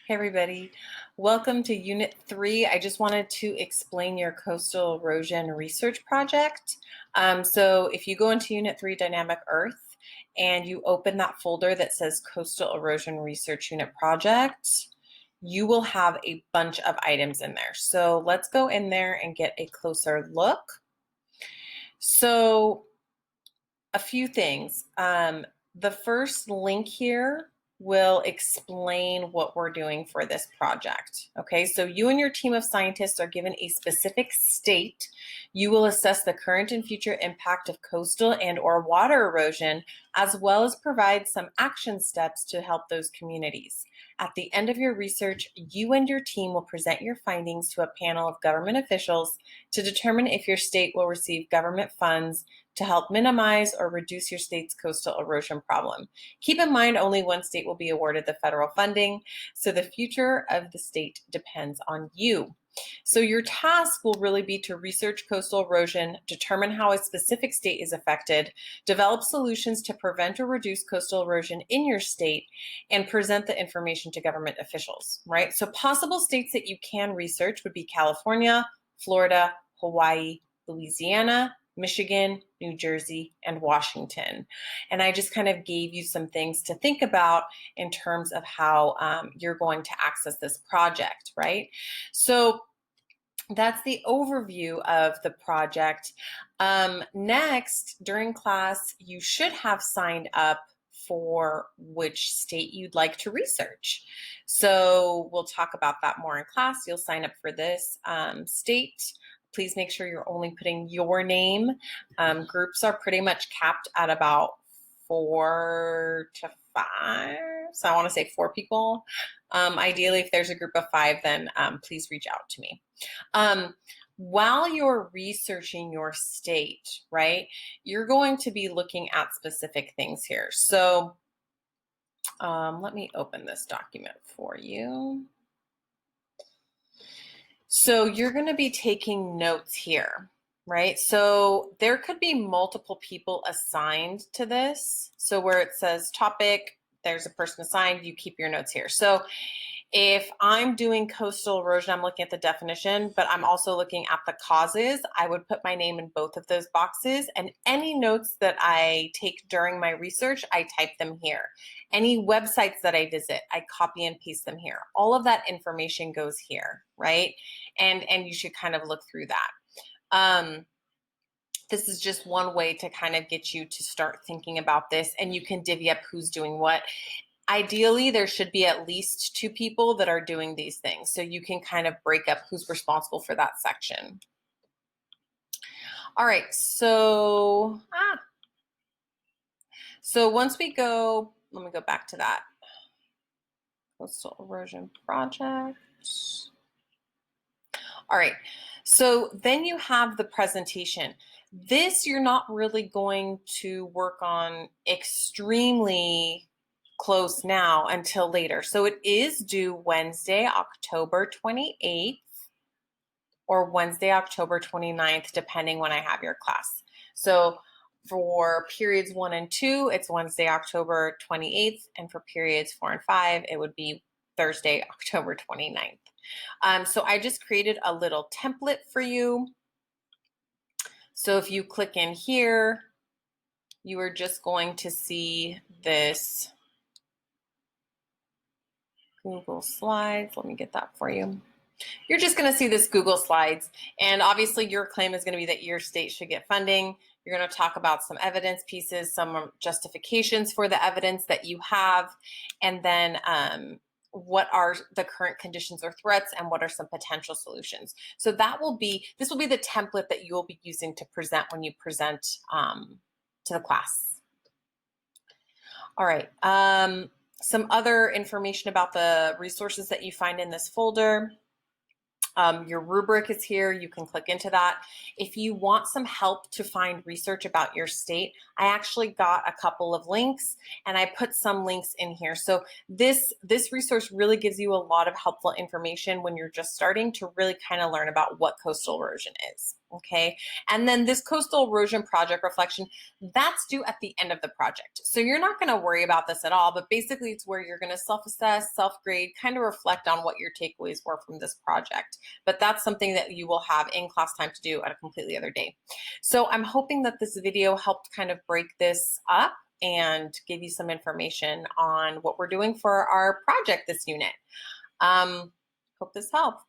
Hey everybody, welcome to Unit 3. I just wanted to explain your coastal erosion research project. So if you go into Unit 3 Dynamic Earth and you open that folder that says Coastal Erosion Research Unit Project, you will have a bunch of items in there. So let's go in there and get a closer look. So a few things. The first link here will explain what we're doing for this project. Okay, so you and your team of scientists are given a specific state. You will assess the current and future impact of coastal and or water erosion, as well as provide some action steps to help those communities. At the end of your research, you and your team will present your findings to a panel of government officials to determine if your state will receive government funds to help minimize or reduce your state's coastal erosion problem. Keep in mind, only one state will be awarded the federal funding, so the future of the state depends on you. So your task will really be to research coastal erosion, determine how a specific state is affected, develop solutions to prevent or reduce coastal erosion in your state, and present the information to government officials, right? So possible states that you can research would be California, Florida, Hawaii, Louisiana, Michigan, New Jersey, and Washington. And I just kind of gave you some things to think about in terms of how you're going to access this project, right? So that's the overview of the project. Next, during class, you should have signed up for which state you'd like to research. So we'll talk about that more in class. You'll sign up for this state. Please make sure you're only putting your name. Groups are pretty much capped at about 4 to 5. So I want to say 4 people. Ideally, if there's a group of 5, then please reach out to me. While you're researching your state, right, you're going to be looking at specific things here. So let me open this document for you. So you're going to be taking notes here, right? So there could be multiple people assigned to this. So where it says topic, there's a person assigned, you keep your notes here. So if I'm doing coastal erosion, I'm looking at the definition, but I'm also looking at the causes. I would put my name in both of those boxes, and any notes that I take during my research, I type them here. Any websites that I visit, I copy and paste them here. All of that information goes here, right? And you should kind of look through that. This is just one way to kind of get you to start thinking about this, and you can divvy up who's doing what. Ideally, there should be at least 2 people that are doing these things, so you can kind of break up who's responsible for that section. All right, so once we go, let me go back to that coastal erosion project. All right, so then you have the presentation. This you're not really going to work on extremely close now until later. So it is due Wednesday, October 28th or Wednesday, October 29th, depending when I have your class. So for periods 1 and 2, it's Wednesday, October 28th. And for periods 4 and 5, it would be Thursday, October 29th. So I just created a little template for you. So if you click in here, you are just going to see this Google Slides. Let me get that for you. You're just going to see this Google Slides, and obviously your claim is going to be that your state should get funding. You're going to talk about some evidence pieces, some justifications for the evidence that you have, and then what are the current conditions or threats, and what are some potential solutions. So this will be the template that you'll be using to present when you present to the class. All right. Some other information about the resources that you find in this folder. Your rubric is here. You can click into that. If you want some help to find research about your state, I actually got a couple of links, and I put some links in here. So this resource really gives you a lot of helpful information when you're just starting to really kind of learn about what coastal erosion is. Okay. And then this coastal erosion project reflection, that's due at the end of the project. So you're not going to worry about this at all, but basically it's where you're going to self-assess, self-grade, kind of reflect on what your takeaways were from this project. But that's something that you will have in class time to do at a completely other day. So I'm hoping that this video helped kind of break this up and give you some information on what we're doing for our project this unit. Hope this helped.